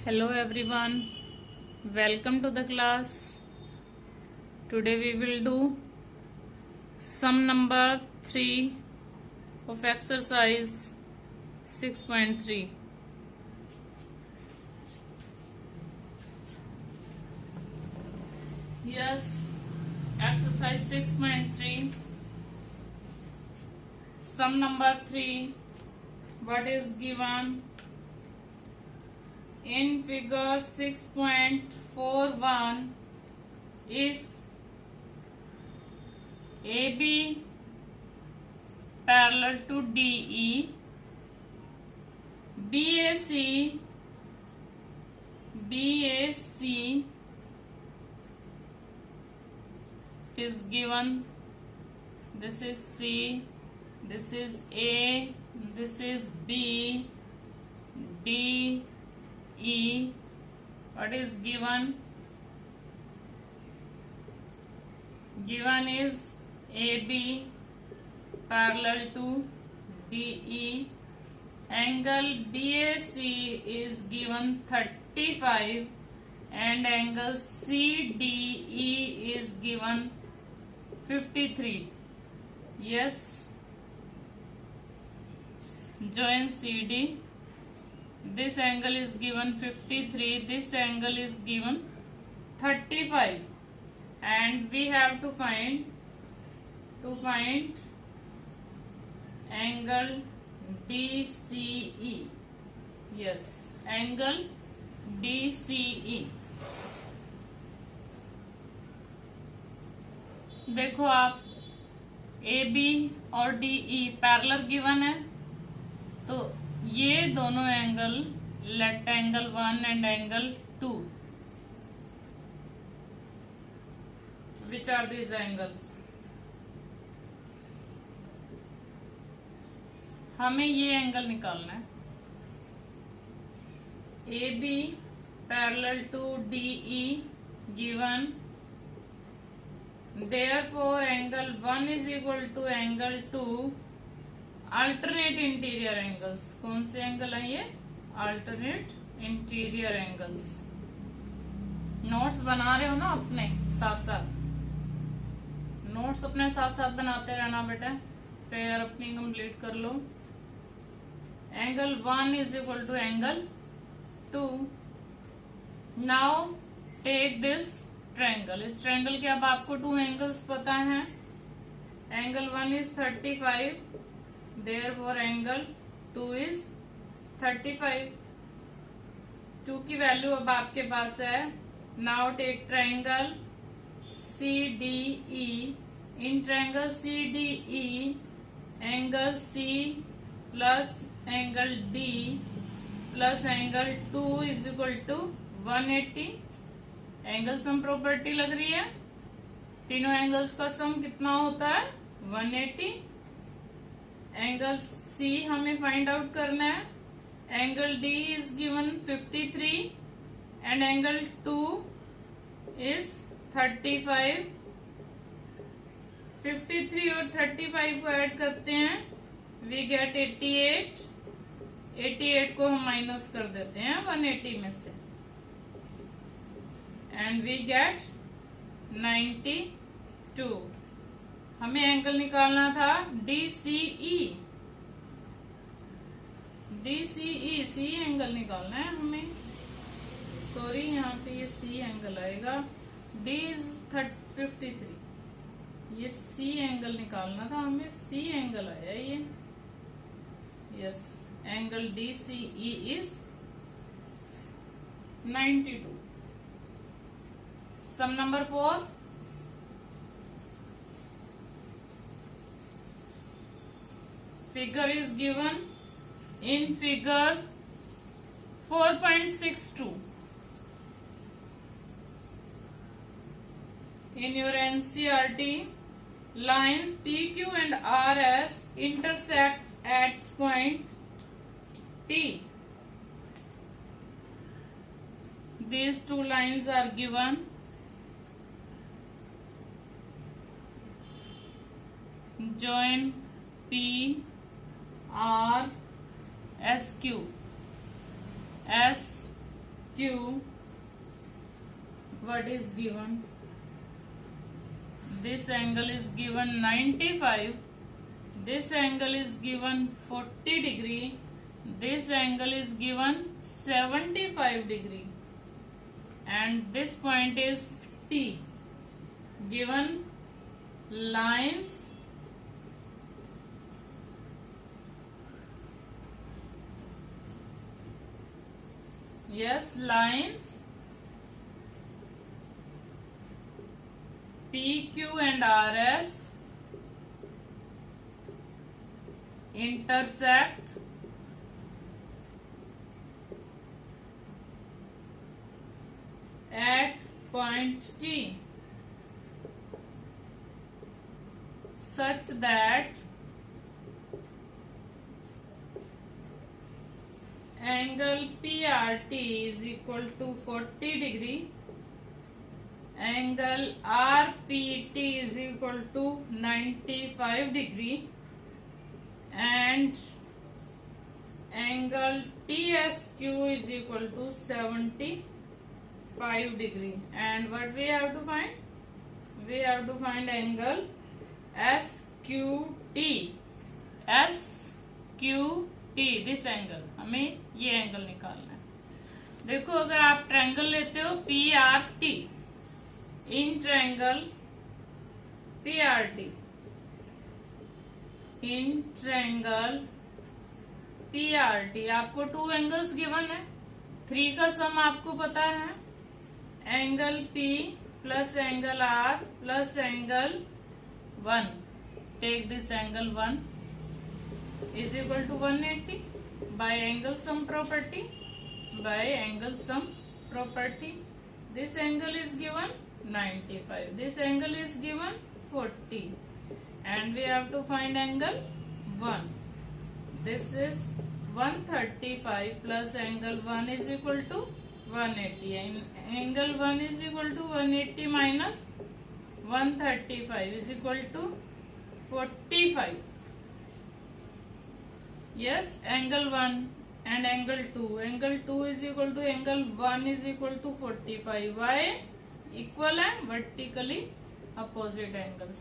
Hello everyone, welcome to the class. Today we will do sum number 3 of exercise 6.3. Yes, exercise 6.3, sum number 3. What is given? In figure 6.41, if AB parallel to DE, BAC is given. This is C, this is A, this is B, D, E. What is given? Given is AB parallel to DE. Angle BAC is given 35 and angle CDE is given 53. Yes. Join CD. This angle is given 53, this angle is given 35, and we have to find angle DCE. Yes, angle DCE. देखो आप AB और DE parallel given है, तो ये दोनों angle let angle 1 and angle 2. Which are these angles? हमें ये angle निकालना है. A B parallel to DE given. Therefore angle 1 is equal to angle 2. Alternate interior angles. कौन से एंगल है ये? Alternate interior angles. नोट्स बना रहे हो ना अपने साथ साथ? नोट्स अपने साथ साथ बनाते रहना बेटा, फिर अपनी कंप्लीट कर लो. Angle 1 is equal to angle 2. Now take this triangle. इस ट्रायंगल के अब आपको 2 एंगल्स पता हैं. Angle 1 is 35. Therefore angle 2 is 35. 2 की वैल्यू अब आपके पास है. Now take triangle CDE. In triangle CDE, angle C plus angle D plus angle 2 is equal to 180. Angle sum property लग रही है. तीनों एंगल्स का सम कितना होता है? 180. एंगल C हमें फाइंड आउट करना है. Angle D is given 53 and angle 2 is 35. 53 और 35 को ऐड करते हैं, वी गेट 88. 88 को हम माइनस कर देते हैं 180 में से, एंड वी गेट 92. हमें एंगल निकालना था DCE. सी एंगल निकालना है हमें. सॉरी, यहाँ पे ये C एंगल आएगा. D is 53. ये C एंगल निकालना था हमें. C एंगल आया ये. Yes, angle DCE is 92. Sum number 4. Figure is given. In figure 4.62, in your NCERT, lines PQ and RS intersect at point T. These two lines are given. Join P R S Q. S Q, what is given? This angle is given 95. This angle is given 40 degree. This angle is given 75 degree. And this point is T. Given lines lines PQ and RS intersect at point T such that angle PRT is equal to 40 degree, angle RPT is equal to 95 degree, and angle TSQ is equal to 75 degree. And what we have to find? We have to find angle SQT. SQT, this angle, हमें ये angle निकालना है. देखो, अगर आप triangle लेते हो PRT, in triangle PRT, in triangle PRT, आपको 2 एंगल्स गिवन है, 3 का सम आपको पता है, angle P plus angle R plus angle 1. Take this angle 1 is equal to 180 by angle sum property. This angle is given 95. This angle is given 40. And we have to find angle 1. This is 135 plus angle 1 is equal to 180. And angle 1 is equal to 180 minus 135 is equal to 45. Yes, angle 1 and angle 2. Angle 2 is equal to angle 1 is equal to 45. Why? Equal है, vertically opposite angles.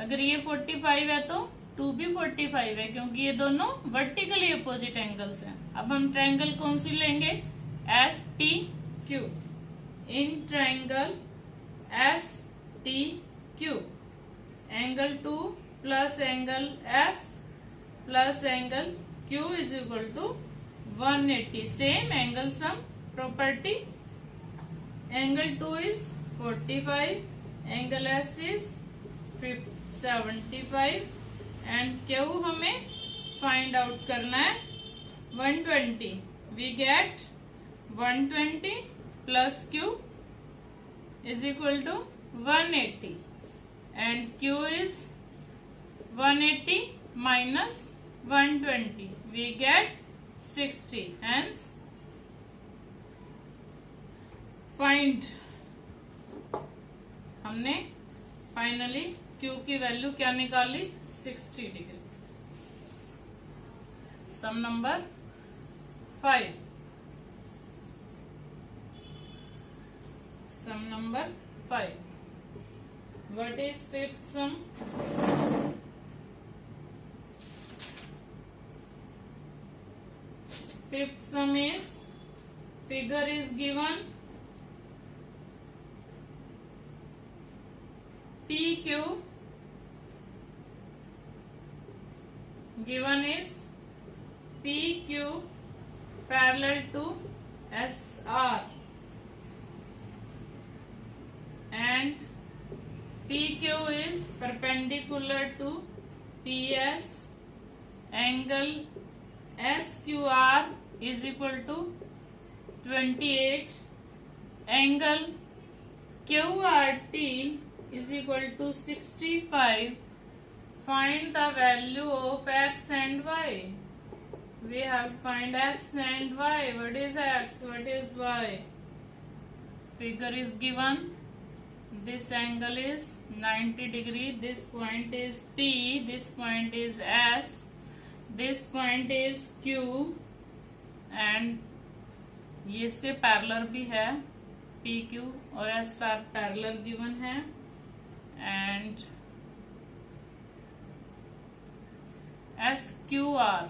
अगर ये 45 है तो 2 भी 45 है, क्योंकि ये दोनों vertically opposite angles हैं. अब हम ट्रायंगल कौन सी लेंगे? STQ. In triangle STQ, angle 2 plus angle S plus angle Q is equal to 180. Same angle sum property. Angle 2 is 45, angle S is 75 and Q हमें find out करना है 120. We get 120 plus Q is equal to 180 and Q is 180 minus 120. We get 60. Hence, find. हमने finally Q की value क्या निकाली? 60 degree. Some number 5. Sum number 5. What is fifth sum? Fifth sum is, figure is given PQ, given is PQ parallel to SR and PQ is perpendicular to PS. Angle SQR is equal to 28. Angle QRT is equal to 65. Find the value of X and Y. We have to find X and Y. What is X? What is Y? Figure is given. This angle is 90 degree. This point is P. This point is S. This point is Q. And ये इसके parallel भी है, P Q और S R parallel given है, and S Q R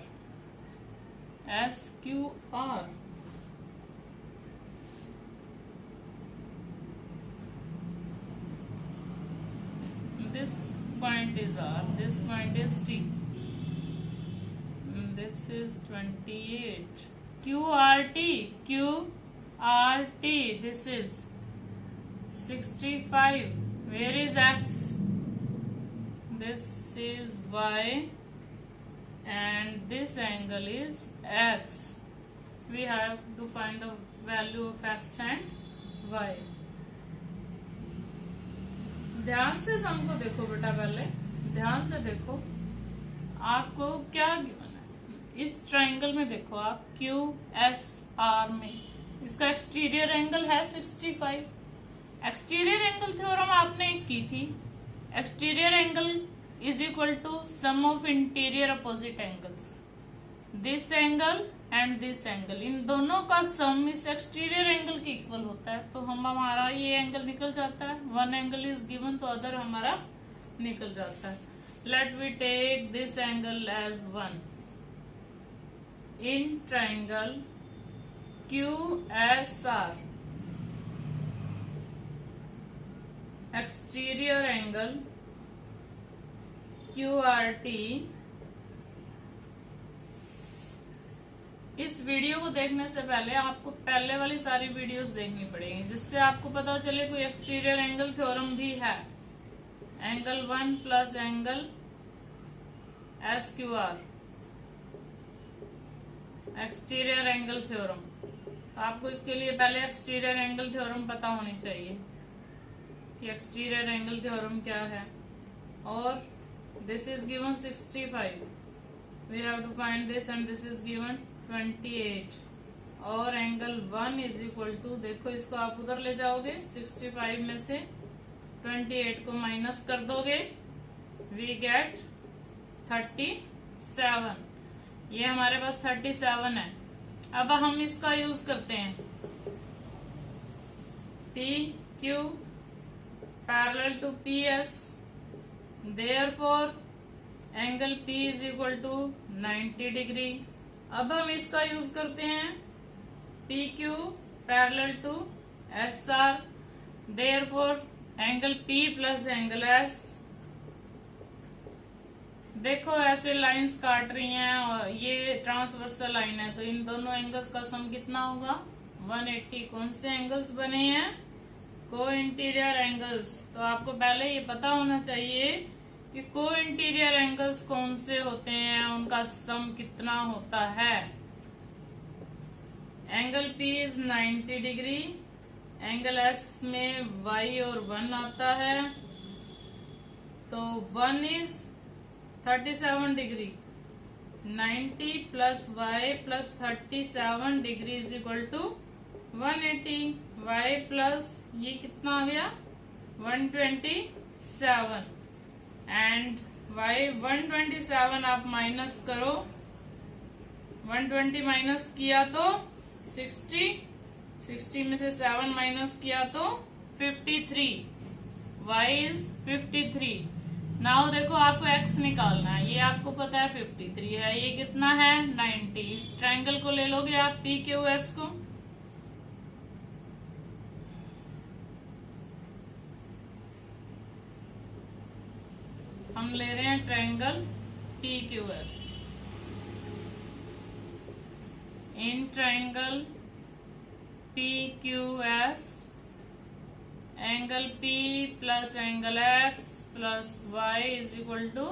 this point is R, this point is T, this is 28, QRT, this is 65, where is X, this is Y, and this angle is X. We have to find the value of X and Y. ध्यान से सम को देखो बेटा, पहले ध्यान से देखो आपको क्या गिवन है। इस ट्राइंगल में देखो आप क्यू एस आर में इसका एक्सटीरियर एंगल है 65। एक्सटीरियर एंगल थ्योरम आपने की थी, exterior angle is equal to sum of interior opposite angles, this angle and this angle, इन दोनों का सम इस एक्सटीरियर एंगल के इक्वल होता है। तो हमारा ये एंगल निकल जाता है, वन एंगल इज गिवन तो अदर हमारा निकल जाता है। Let we take this angle as 1 in triangle Q S R, exterior angle Q R T. इस वीडियो को देखने से पहले आपको पहले वाली सारी वीडियोस देखनी पड़ेगी, जिससे आपको पता चले कोई एक्सटीरियर एंगल थ्योरम भी है। Angle 1 plus angle S Q R, exterior angle theorem. आपको इसके लिए पहले एक्सटीरियर एंगल थ्योरम पता होनी चाहिए कि एक्सटीरियर एंगल थ्योरम क्या है। और this is given 65, we have to find this, and this is given 28, और एंगल 1 इज इक्वल टू, देखो इसको आप उधर ले जाओगे, 65 में से 28 को माइनस कर दोगे, वी गेट 37। ये हमारे पास 37 है। अब हम इसका यूज करते हैं, P Q parallel to P S, therefore angle P is equal to 90 degree. अब हम इसका यूज करते हैं, P Q parallel to S R, therefore angle P plus angle S। देखो ऐसे लाइंस काट रही हैं और ये ट्रांसवर्सल लाइन है, तो इन दोनों एंगल्स का सम कितना होगा 180। कौन से एंगल्स बने हैं, को इंटीरियर एंगल्स। तो आपको पहले ये पता होना चाहिए कि को इंटीरियर एंगल्स कौन से होते हैं, उनका सम कितना होता है। Angle P is 90 degree, angle S में Y और 1 आता है, तो 1 is 37 degree, 90 plus Y plus 37 degree is equal to 180। Y plus ये कितना आ गया 127, एंड Y 127 आप माइनस करो, 120 माइनस किया तो 60, 60 में से 7 माइनस किया तो 53, Y इज 53। नाउ देखो आपको X निकालना है, ये आपको पता है 53 है, ये कितना है 90। इस ट्रायंगल को ले लोगे आप PQS को, हम ले रहे हैं triangle PQS। In triangle PQS angle P plus angle X plus Y is equal to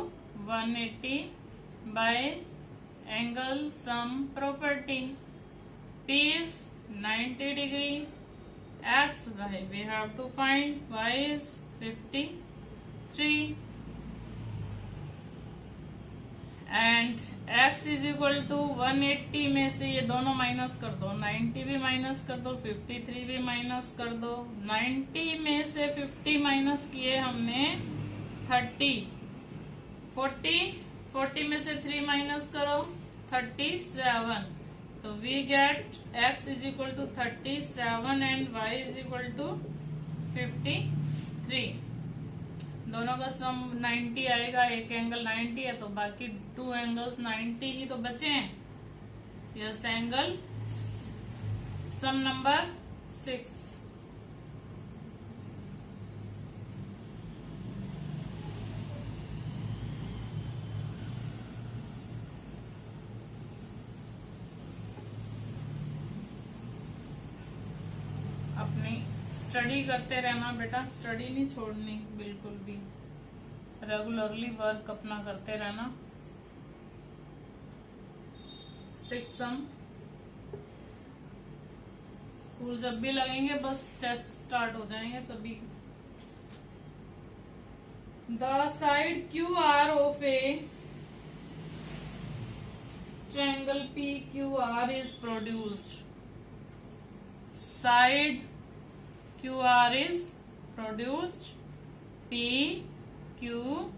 180 by angle sum property. P is 90 degree, X Y we have to find, Y is 53 and X is equal to 180 में से ये दोनों minus कर दो, 90 भी minus कर दो, 53 भी माइनस कर दो। 90 में से 50 माइनस किए हमने 30, 40 में से 3 माइनस करो 37, तो we get x is equal to 37 and y is equal to 53। दोनों का सम 90 आएगा, एक एंगल 90 है तो बाकी 2 एंगल्स 90 ही तो बचे हैं। Yes angle sum number 6। अपनी स्टडी करते रहना बेटा, स्टडी नहीं छोड़नी बिल्कुल भी, रेगुलरली वर्क अपना करते रहना। 6 सम स्कूल जब भी लगेंगे बस टेस्ट स्टार्ट हो जाएंगे सभी। The side Q R of A triangle P Q R is produced. Side QR is produced. P Q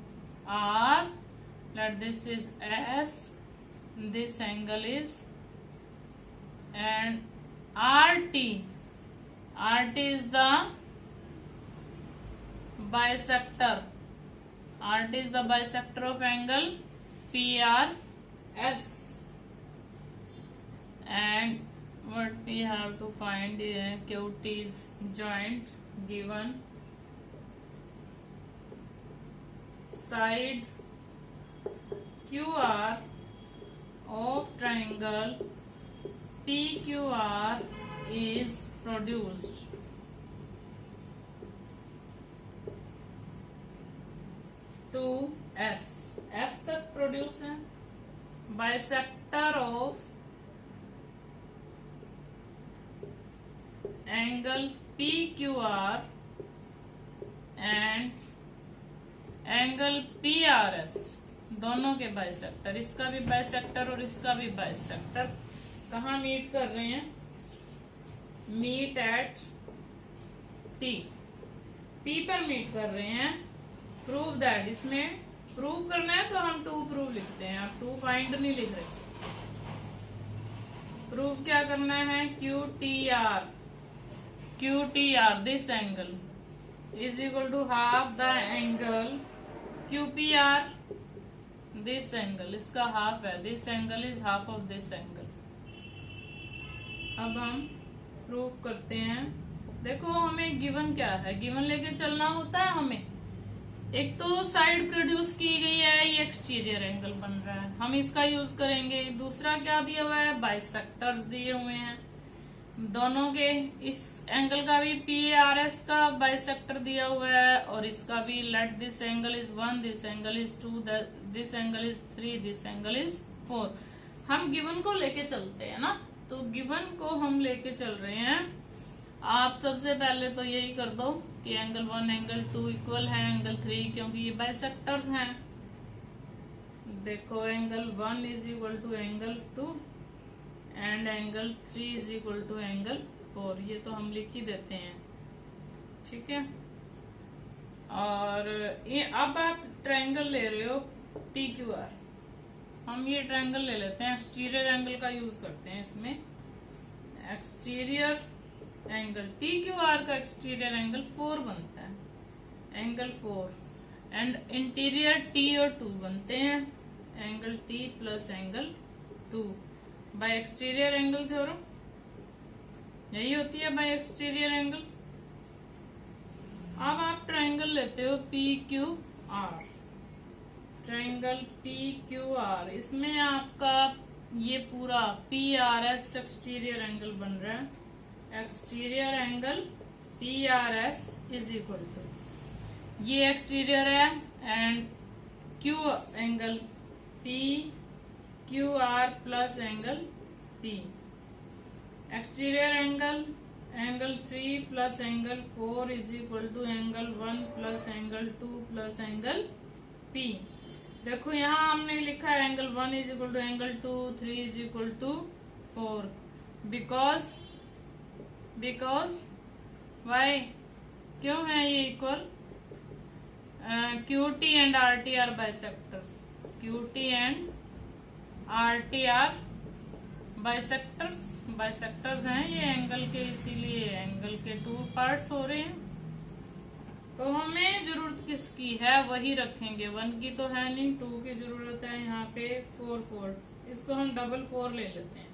R. Let this is S. This angle is and RT. RT is the bisector. RT is the bisector of angle PRS. And what we have to find QT is joint given side QR of triangle PQR is produced। to S तक produce है। Bisector of angle PQR and angle PRS दोनों के bisector, इसका भी bisector और इसका भी bisector कहाँ मीट कर रहे हैं? मीट एट T पर मीट कर रहे हैं। प्रूव दैट, इसमें प्रूव करना है तो हम टू प्रूव लिखते हैं, आप टू फाइंड नहीं लिख रहे। प्रूव क्या करना है? QTR this angle is equal to half the angle QPR। this angle इसका हाफ है, this angle is half of this angle। अब हम प्रूफ करते हैं। देखो हमें गिवन क्या है, गिवन लेके चलना होता है हमें। एक तो साइड प्रोड्यूस की गई है, ये एक्सटीरियर एंगल बन रहा है, हम इसका यूज करेंगे। दूसरा क्या दिया हुआ है? बाइसेक्टर्स दिए हुए हैं दोनों के। इस एंगल का भी PRS का बाइसेक्टर दिया हुआ है और इसका भी। Let this angle is 1, this angle is 2, this angle is 3, this angle is 4। हम गिवन को लेके चलते हैं ना, तो गिवन को हम लेके चल रहे हैं। आप सबसे पहले तो यही कर दो कि एंगल 1 एंगल 2 इक्वल है एंगल 3, क्योंकि ये बाइसेक्टर्स हैं। देखो angle 1 is equal to angle 2 and angle 3 is equal to angle 4। ये तो हम लिख ही देते हैं, ठीक है। और ये अब आप ट्रायंगल ले रहे हो TQR, हम ये ट्रायंगल ले लेते हैं, एक्सटीरियर एंगल का यूज करते हैं इसमें। एक्सटीरियर एंगल TQR का एक्सटीरियर एंगल 4 बनता है, एंगल 4। एंड इंटीरियर T और 2 बनते हैं, angle T plus angle 2 bye exterior angle theorem. यही होती है बाय एक्सटीरियर एंगल। अब आप ट्रायंगल लेते हो PQR, ट्रायंगल PQR, इसमें आपका ये पूरा PRS एक्सटीरियर एंगल बन रहा है। Exterior angle PRS is equal to, ये एक्सटीरियर है and Q angle PQR plus angle P। Exterior angle angle 3 plus angle 4 is equal to angle 1 plus angle 2 plus angle P। देखो यहाँ हमने लिखा है angle 1 is equal to angle 2, 3 is equal to 4, because why, क्यों है ये इक्वल? QT and RT are bisectors, QT and RT are bisectors हैं ये एंगल के, इसीलिए एंगल के 2 पार्ट्स हो रहे हैं। तो हमें जरूरत किसकी है वही रखेंगे, 1 की तो है नहीं, 2 की जरूरत है। यहाँ पे 4 इसको हम डबल 4 ले लेते हैं।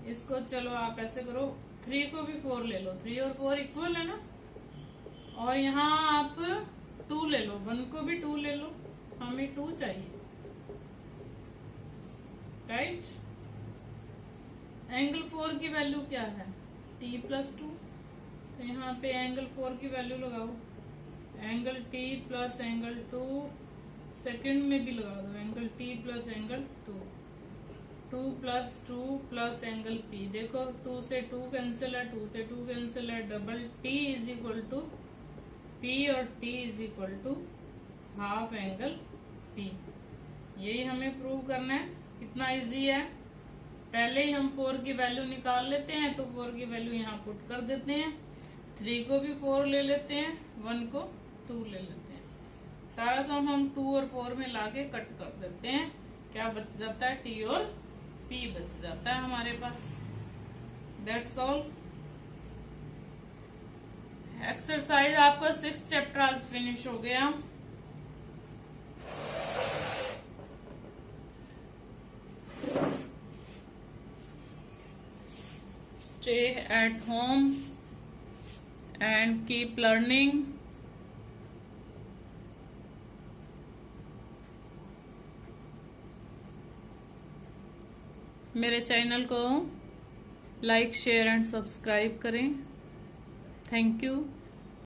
इसको चलो आप ऐसे करो, 3 को भी 4 ले लो, 3 और 4 इक्वल है ना। और यहाँ आप 2 ले लो, 1 को भी 2 ले लो, हमें 2 चाहिए, राइट। एंगल 4 की वैल्यू क्या है, t+2। तो यहाँ पे एंगल 4 की वैल्यू लगाओ, angle t plus angle 2, second में भी लगा दो, angle t plus angle 2, 2 plus 2 plus angle p। देखो 2 से 2 कैंसिल है, 2 से 2 कैंसिल है, double t is equal to p और t is equal to half angle p। यही हमें प्रूव करना है। कितना इजी है, पहले ही हम 4 की वैल्यू निकाल लेते हैं, तो 4 की वैल्यू यहाँ पुट कर देते हैं, 3 को भी 4 ले लेते हैं, 1 को 2 ले लेते हैं। सारा सम हम 2 और 4 में लाके कट कर देते हैं, क्या बच जाता है, t और p बच जाता है हमारे पास। That's all. एक्सरसाइज आपका 6th चैप्टर आज फिनिश हो गया। Stay at home and keep learning. मेरे चैनल को लाइक, शेयर एंड सब्सक्राइब करें। Thank you.